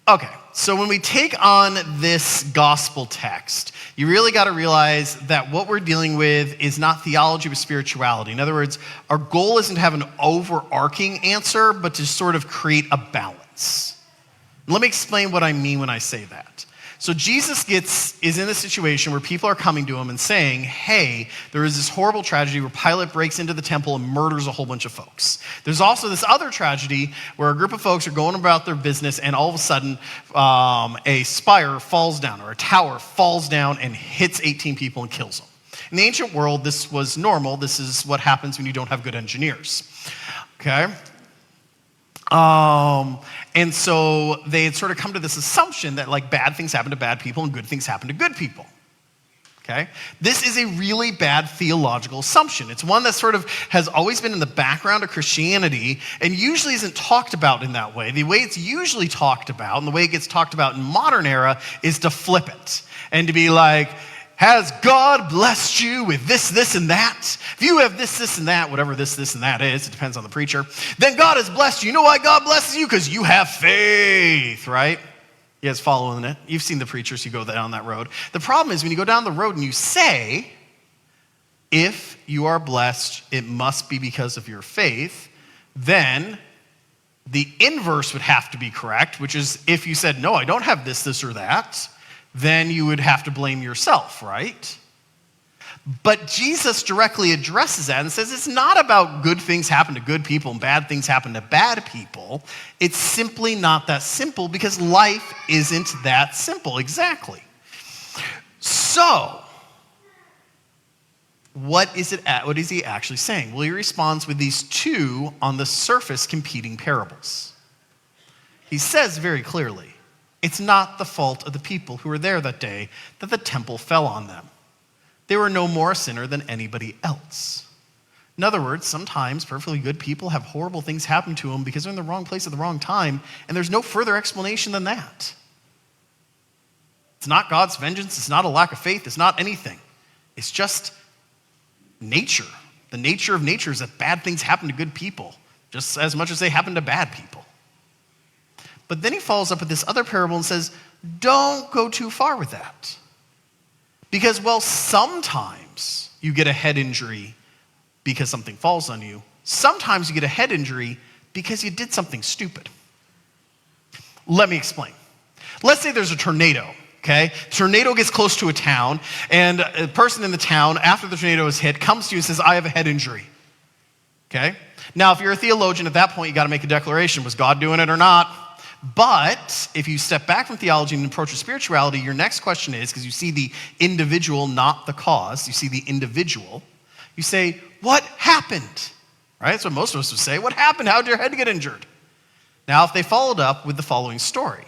Okay, so when we take on this gospel text, you really got to realize that what we're dealing with is not theology but spirituality. In other words, our goal isn't to have an overarching answer, but to sort of create a balance. Let me explain what I mean when I say that. So Jesus is in a situation where people are coming to him and saying, hey, there is this horrible tragedy where Pilate breaks into the temple and murders a whole bunch of folks. There's also this other tragedy where a group of folks are going about their business and all of a sudden a spire falls down or a tower falls down and hits 18 people and kills them. In the ancient world, this was normal. This is what happens when you don't have good engineers. Okay? And so they had sort of come to this assumption that like bad things happen to bad people and good things happen to good people. Okay? This is a really bad theological assumption. It's one that sort of has always been in the background of Christianity and usually isn't talked about in that way. The way it's usually talked about and the way it gets talked about in modern era is to flip it and to be like, has God blessed you with this, this, and that? If you have this, this, and that, whatever this, this, and that is, it depends on the preacher, then God has blessed you. You know why God blesses you? Because you have faith, right? You guys following it? You've seen the preachers who go down that road. The problem is when you go down the road and you say, if you are blessed, it must be because of your faith, then the inverse would have to be correct, which is if you said, no, I don't have this, this, or that, then you would have to blame yourself, right? But Jesus directly addresses that and says it's not about good things happen to good people and bad things happen to bad people. It's simply not that simple because life isn't that simple, exactly. So, what is he actually saying? Well, he responds with these two on the surface competing parables. He says very clearly, it's not the fault of the people who were there that day that the temple fell on them. They were no more a sinner than anybody else. In other words, sometimes perfectly good people have horrible things happen to them because they're in the wrong place at the wrong time, and there's no further explanation than that. It's not God's vengeance. It's not a lack of faith. It's not anything. It's just nature. The nature of nature is that bad things happen to good people just as much as they happen to bad people. But then he follows up with this other parable and says, don't go too far with that. Because, well, sometimes you get a head injury because something falls on you. Sometimes you get a head injury because you did something stupid. Let me explain. Let's say there's a tornado, okay? Tornado gets close to a town, and a person in the town, after the tornado is hit, comes to you and says, I have a head injury, okay? Now, if you're a theologian at that point, you got to make a declaration. Was God doing it or not? But if you step back from theology and approach with spirituality, your next question is, because you see the individual, not the cause, you see the individual, you say, what happened? Right? That's what most of us would say. What happened? How did your head get injured? Now, if they followed up with the following story,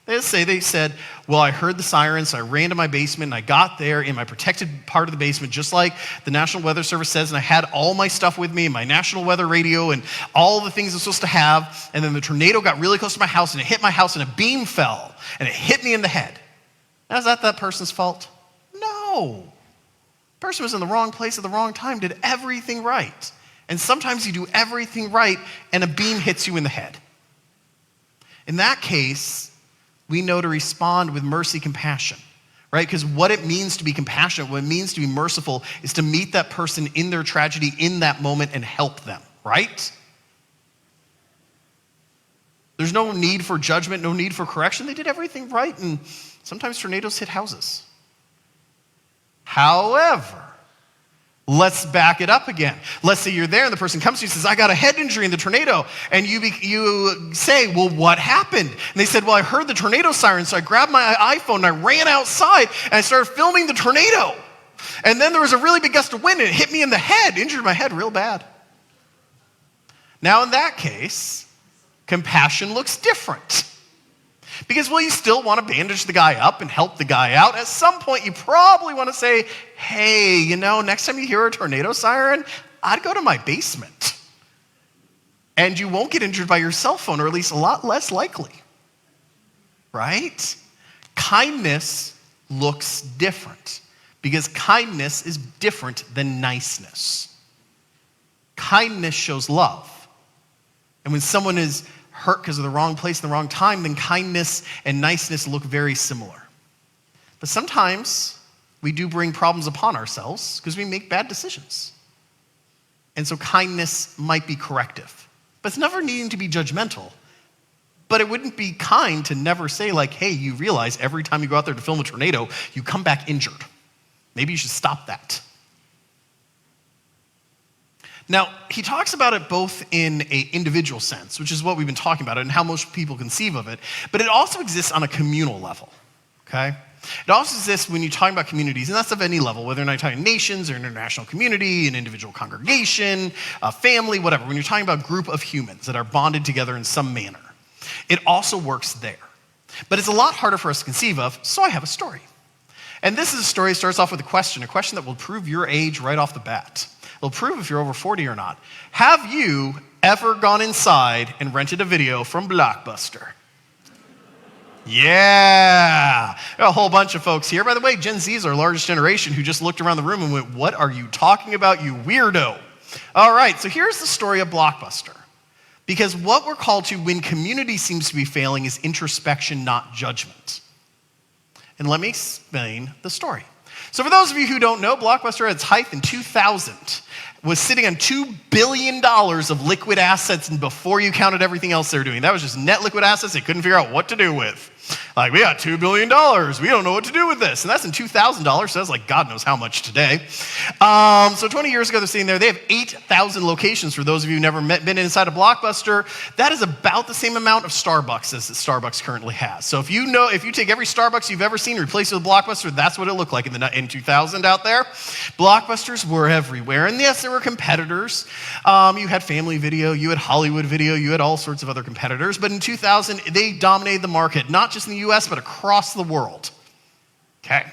they said, well, I heard the sirens, so I ran to my basement, and I got there in my protected part of the basement, just like the National Weather Service says, and I had all my stuff with me, my National Weather radio, and all the things I'm supposed to have, and then the tornado got really close to my house, and it hit my house, and a beam fell, and it hit me in the head. Now, is that person's fault? No. The person was in the wrong place at the wrong time, did everything right. And sometimes you do everything right, and a beam hits you in the head. In that case, we know to respond with mercy, compassion, right? Because what it means to be compassionate, what it means to be merciful, is to meet that person in their tragedy in that moment and help them, right? There's no need for judgment, no need for correction. They did everything right, and sometimes tornadoes hit houses. However, let's back it up again. Let's say you're there and the person comes to you and says, I got a head injury in the tornado. And you say, well, what happened? And they said, well, I heard the tornado siren, so I grabbed my iPhone and I ran outside and I started filming the tornado. And then there was a really big gust of wind and it hit me in the head, injured my head real bad. Now in that case, compassion looks different. Because, well, you still want to bandage the guy up and help the guy out. At some point, you probably want to say, hey, next time you hear a tornado siren, I'd go to my basement. And you won't get injured by your cell phone, or at least a lot less likely. Right? Kindness looks different. Because kindness is different than niceness. Kindness shows love. And when someone is hurt because of the wrong place and the wrong time, then kindness and niceness look very similar. But sometimes we do bring problems upon ourselves because we make bad decisions. And so kindness might be corrective. But it's never needing to be judgmental. But it wouldn't be kind to never say, like, hey, you realize every time you go out there to film a tornado, you come back injured. Maybe you should stop that. Now, he talks about it both in an individual sense, which is what we've been talking about, and how most people conceive of it, but it also exists on a communal level, okay? It also exists when you're talking about communities, and that's of any level, whether or not you're talking nations or international community, an individual congregation, a family, whatever. When you're talking about a group of humans that are bonded together in some manner, it also works there. But it's a lot harder for us to conceive of, so I have a story. And this is a story that starts off with a question that will prove your age right off the bat. It'll prove if you're over 40 or not. Have you ever gone inside and rented a video from Blockbuster? Yeah, a whole bunch of folks here. By the way, Gen Z is our largest generation who just looked around the room and went, what are you talking about, you weirdo? All right, so here's the story of Blockbuster. Because what we're called to when community seems to be failing is introspection, not judgment. And let me explain the story. So for those of you who don't know, Blockbuster at its height in 2000 was sitting on $2 billion of liquid assets, and before you counted everything else they were doing. That was just net liquid assets they couldn't figure out what to do with. Like, we got $2 billion. We don't know what to do with this. And that's in $2,000, so that's like God knows how much today. So 20 years ago, they're sitting there. They have 8,000 locations. For those of you who've never been inside a Blockbuster, that is about the same amount of Starbucks as Starbucks currently has. So if you take every Starbucks you've ever seen, replace it with a Blockbuster, that's what it looked like in 2000 out there. Blockbusters were everywhere. And yes, there were competitors. You had Family Video, you had Hollywood Video, you had all sorts of other competitors. But in 2000, they dominated the market, not just in the US, but across the world. Okay.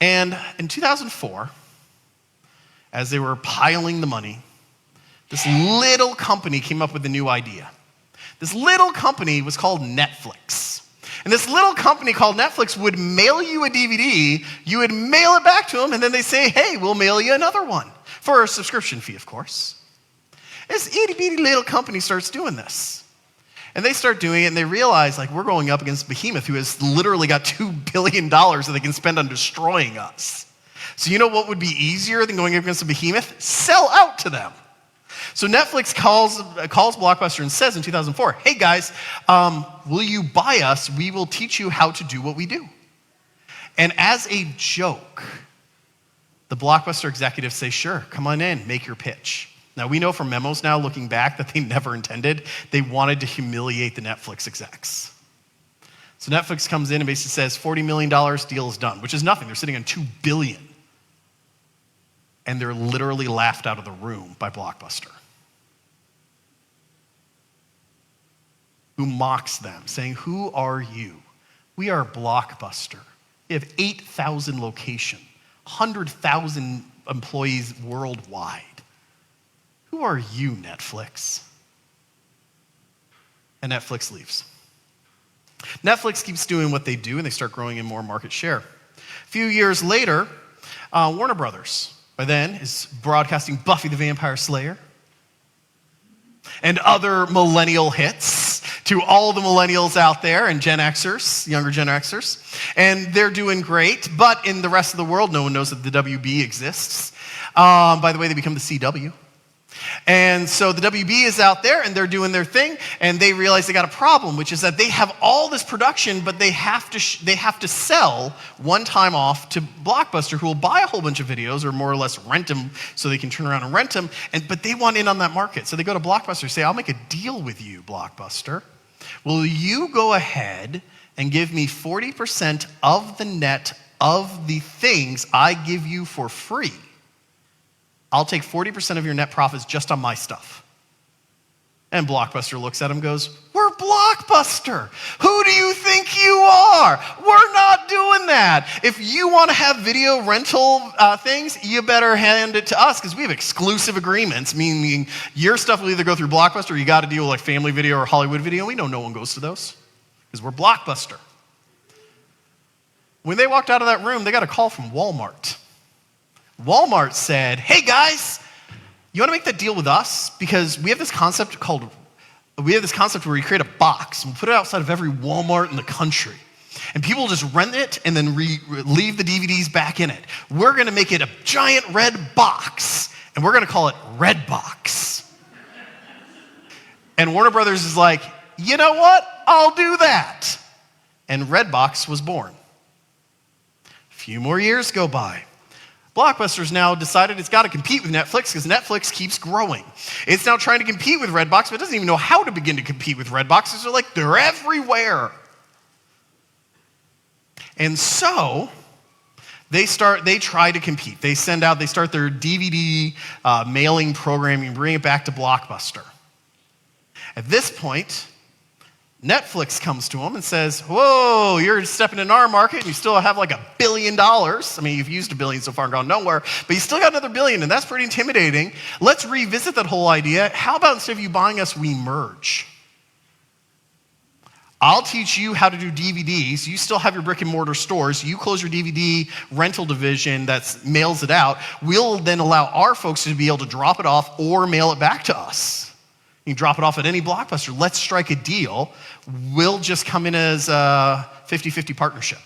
And in 2004, as they were piling the money, this little company came up with a new idea. This little company was called Netflix. And this little company called Netflix would mail you a DVD, you would mail it back to them, and then they say, hey, we'll mail you another one. For a subscription fee, of course. This itty-bitty little company starts doing this. And they start doing it, and they realize, like, we're going up against Behemoth, who has literally got $2 billion that they can spend on destroying us. So you know what would be easier than going up against a Behemoth? Sell out to them. So Netflix calls Blockbuster and says in 2004, hey guys, will you buy us? We will teach you how to do what we do. And as a joke, the Blockbuster executives say, sure, come on in, make your pitch. Now, we know from memos now, looking back, that they never intended. They wanted to humiliate the Netflix execs. So Netflix comes in and basically says, $40 million, deal is done, which is nothing. They're sitting on $2 billion. And they're literally laughed out of the room by Blockbuster, who mocks them, saying, who are you? We are Blockbuster. We have 8,000 locations, 100,000 employees worldwide. Who are you, Netflix? And Netflix leaves. Netflix keeps doing what they do, and they start growing in more market share. A few years later, Warner Brothers, by then, is broadcasting Buffy the Vampire Slayer and other millennial hits to all the millennials out there and Gen Xers, younger Gen Xers. And they're doing great, but in the rest of the world, no one knows that the WB exists. By the way, they become the CW. And so the WB is out there, and they're doing their thing, and they realize they got a problem, which is that they have all this production, but they have to sell one time off to Blockbuster, who will buy a whole bunch of videos, or more or less rent them so they can turn around and rent them, but they want in on that market. So they go to Blockbuster and say, I'll make a deal with you, Blockbuster. Will you go ahead and give me 40% of the net of the things I give you for free? I'll take 40% of your net profits just on my stuff. And Blockbuster looks at him and goes, we're Blockbuster. Who do you think you are? We're not doing that. If you want to have video rental things, you better hand it to us because we have exclusive agreements, meaning your stuff will either go through Blockbuster or you got to deal with like Family Video or Hollywood Video. We know no one goes to those because we're Blockbuster. When they walked out of that room, they got a call from Walmart. Walmart said, hey guys, you want to make that deal with us? Because we have this concept called we have this concept where we create a box and we put it outside of every Walmart in the country. And people just rent it and then leave the DVDs back in it. We're going to make it a giant red box, and we're going to call it Redbox. And Warner Brothers is like, you know what? I'll do that. And Redbox was born. A few more years go by. Blockbuster's now decided it's got to compete with Netflix because Netflix keeps growing. It's now trying to compete with Redbox, but it doesn't even know how to begin to compete with Redbox. So they're like, they're everywhere. And so they try to compete. They start their DVD mailing programming and bring it back to Blockbuster. At this point, Netflix comes to them and says, whoa, you're stepping in our market and you still have like $1 billion. I mean, you've used $1 billion so far and gone nowhere, but you still got another $1 billion, and that's pretty intimidating. Let's revisit that whole idea. How about instead of you buying us, we merge? I'll teach you how to do DVDs. You still have your brick and mortar stores. You close your DVD rental division that mails it out. We'll then allow our folks to be able to drop it off or mail it back to us. You can drop it off at any Blockbuster. Let's strike a deal. We'll just come in as a 50-50 partnership.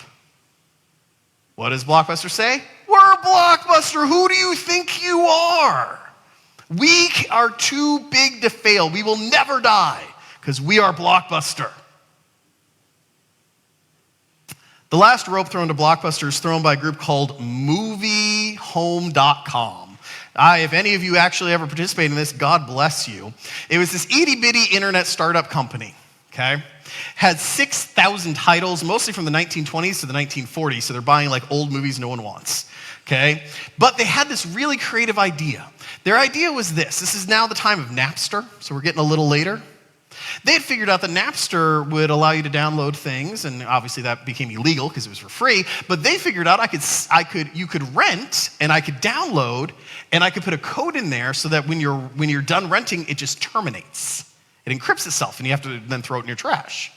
What does Blockbuster say? We're Blockbuster. Who do you think you are? We are too big to fail. We will never die because we are Blockbuster. The last rope thrown to Blockbuster is thrown by a group called MovieHome.com. If any of you actually ever participated in this, God bless you. It was this itty-bitty internet startup company, okay? Had 6,000 titles, mostly from the 1920s to the 1940s, so they're buying like old movies no one wants, okay? But they had this really creative idea. Their idea was this. This is now the time of Napster, so we're getting a little later. They had figured out that Napster would allow you to download things, and obviously that became illegal because it was for free, but they figured out you could rent, and I could download, and I could put a code in there so that when you're done renting, it just terminates. It encrypts itself, and you have to then throw it in your trash.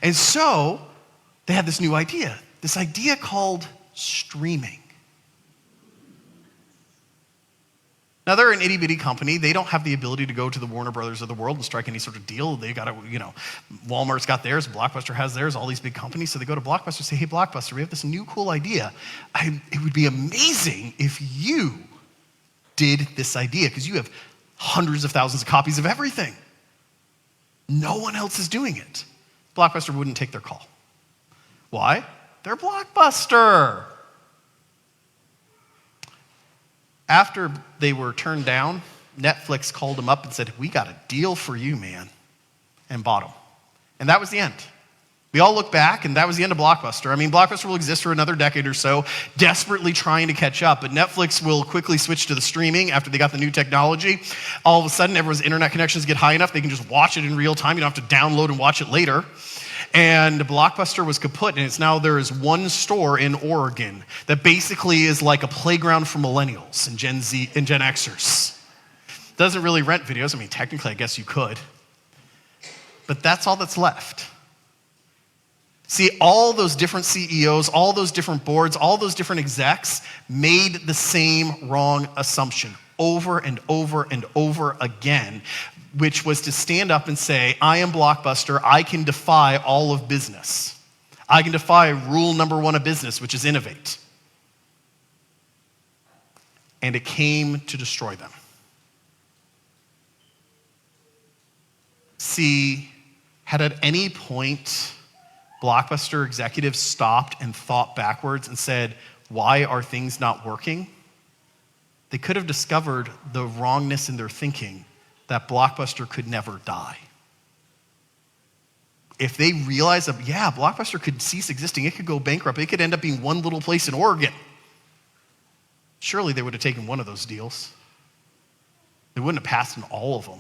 And so they had this new idea, this idea called streaming. Now, they're an itty-bitty company. They don't have the ability to go to the Warner Brothers of the world and strike any sort of deal. They got to, Walmart's got theirs, Blockbuster has theirs, all these big companies. So they go to Blockbuster and say, hey, Blockbuster, we have this new cool idea. It would be amazing if you did this idea because you have hundreds of thousands of copies of everything. No one else is doing it. Blockbuster wouldn't take their call. Why? They're Blockbuster. After they were turned down, Netflix called them up and said, we got a deal for you, man, and bought them. And that was the end. We all look back, and that was the end of Blockbuster. I mean, Blockbuster will exist for another decade or so, desperately trying to catch up, but Netflix will quickly switch to the streaming after they got the new technology. All of a sudden, everyone's internet connections get high enough, they can just watch it in real time. You don't have to download and watch it later. And Blockbuster was kaput, and there is one store in Oregon that basically is like a playground for millennials and Gen Z and Gen Xers. Doesn't really rent videos. I mean, technically, I guess you could. But that's all that's left. See, all those different CEOs, all those different boards, all those different execs made the same wrong assumption over and over and over again, which was to stand up and say, I am Blockbuster, I can defy all of business. I can defy rule number one of business, which is innovate. And it came to destroy them. See, had at any point Blockbuster executives stopped and thought backwards and said, why are things not working? They could have discovered the wrongness in their thinking that Blockbuster could never die. If they realized that, Blockbuster could cease existing, it could go bankrupt, it could end up being one little place in Oregon, surely they would have taken one of those deals. They wouldn't have passed on all of them,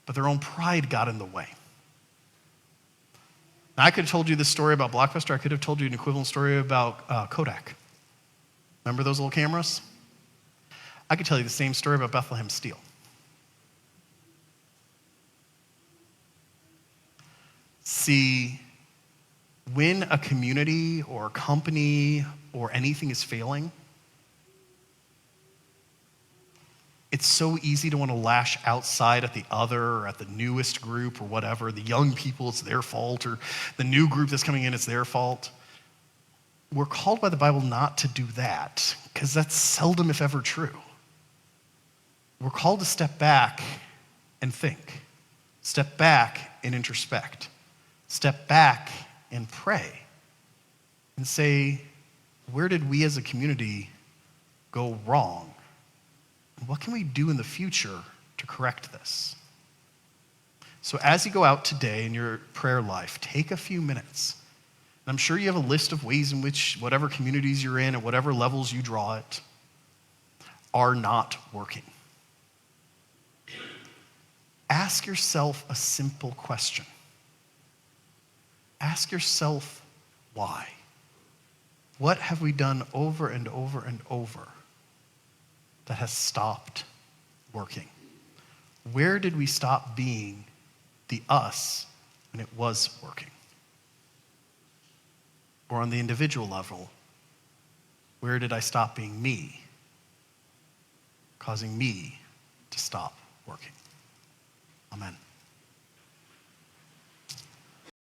but their own pride got in the way. Now, I could have told you this story about Blockbuster. I could have told you an equivalent story about Kodak. Remember those little cameras? I could tell you the same story about Bethlehem Steel. See, when a community or a company or anything is failing, It's so easy to want to lash outside at the other or at the newest group or whatever. The young people, it's their fault, or the new group that's coming in, it's their fault. We're called by the Bible not to do that, because that's seldom, if ever, true. We're called to step back and think. Step back and introspect. Step back and pray. And say, where did we as a community go wrong? What can we do in the future to correct this? So as you go out today in your prayer life, take a few minutes. And I'm sure you have a list of ways in which whatever communities you're in at whatever levels you draw it are not working. Ask yourself a simple question. Ask yourself why. What have we done over and over and over that has stopped working? Where did we stop being the us when it was working? Or on the individual level, where did I stop being me, causing me to stop working? Amen.